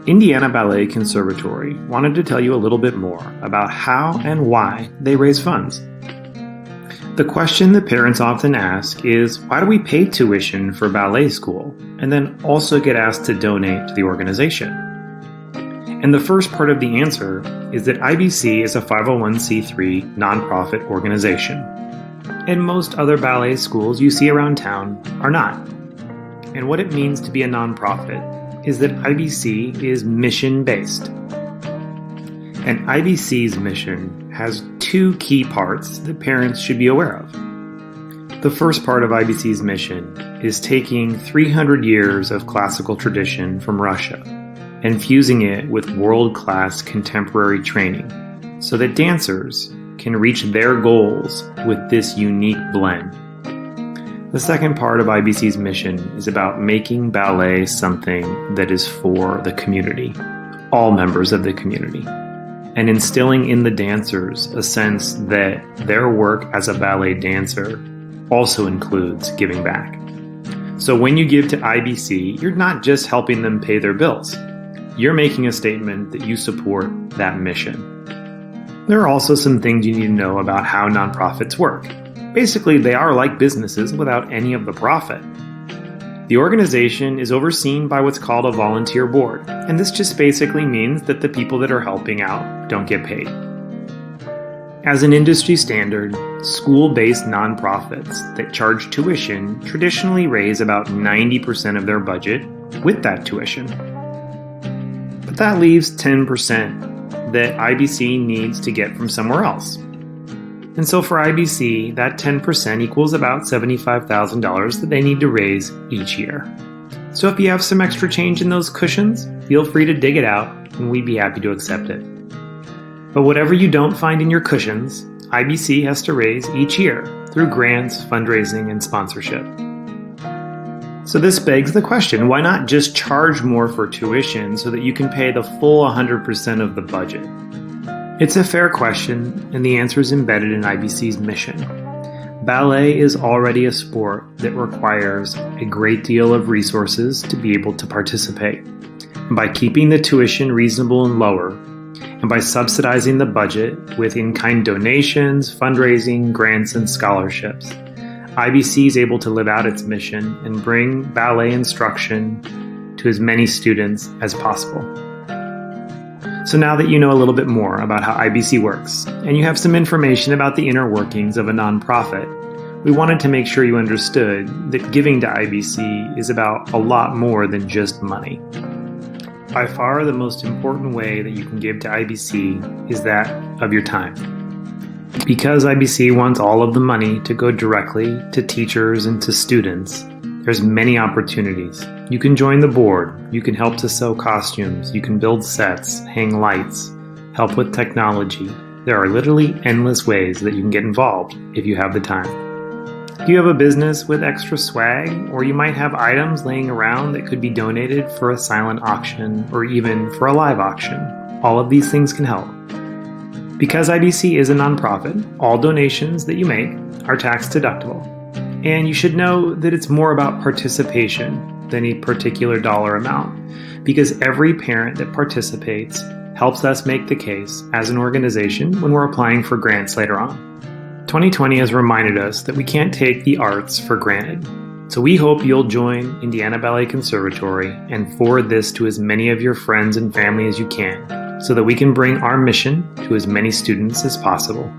Indiana Ballet Conservatory wanted to tell you a little bit more about how and why they raise funds. The question that parents often ask is, why do we pay tuition for ballet school and then also get asked to donate to the organization? And the first part of the answer is that IBC is a 501c3 nonprofit organization, and most other ballet schools you see around town are not. And what it means to be a nonprofit is that IBC is mission-based. And IBC's mission has two key parts that parents should be aware of. The first part of IBC's mission is taking 300 years of classical tradition from Russia and fusing it with world-class contemporary training so that dancers can reach their goals with this unique blend. The second part of IBC's mission is about making ballet something that is for the community, all members of the community, and instilling in the dancers a sense that their work as a ballet dancer also includes giving back. So when you give to IBC, you're not just helping them pay their bills. You're making a statement that you support that mission. There are also some things you need to know about how nonprofits work. Basically, they are like businesses without any of the profit. The organization is overseen by what's called a volunteer board, and this just basically means that the people that are helping out don't get paid. As an industry standard, school-based nonprofits that charge tuition traditionally raise about 90% of their budget with that tuition. But that leaves 10% that IBC needs to get from somewhere else. And so for IBC, that 10% equals about $75,000 that they need to raise each year. So if you have some extra change in those cushions, feel free to dig it out and we'd be happy to accept it. But whatever you don't find in your cushions, IBC has to raise each year through grants, fundraising, and sponsorship. So this begs the question, why not just charge more for tuition so that you can pay the full 100% of the budget? It's a fair question, and the answer is embedded in IBC's mission. Ballet is already a sport that requires a great deal of resources to be able to participate. And by keeping the tuition reasonable and lower, and by subsidizing the budget with in-kind donations, fundraising, grants, and scholarships, IBC is able to live out its mission and bring ballet instruction to as many students as possible. So now that you know a little bit more about how IBC works, and you have some information about the inner workings of a nonprofit, we wanted to make sure you understood that giving to IBC is about a lot more than just money. By far, the most important way that you can give to IBC is that of your time. Because IBC wants all of the money to go directly to teachers and to students, there's many opportunities. You can join the board, you can help to sew costumes, you can build sets, hang lights, help with technology. There are literally endless ways that you can get involved if you have the time. If you have a business with extra swag, or you might have items laying around that could be donated for a silent auction or even for a live auction, all of these things can help. Because IBC is a nonprofit, all donations that you make are tax deductible. And you should know that it's more about participation than a particular dollar amount, because every parent that participates helps us make the case as an organization when we're applying for grants later on. 2020 has reminded us that we can't take the arts for granted. So we hope you'll join Indiana Ballet Conservatory and forward this to as many of your friends and family as you can, so that we can bring our mission to as many students as possible.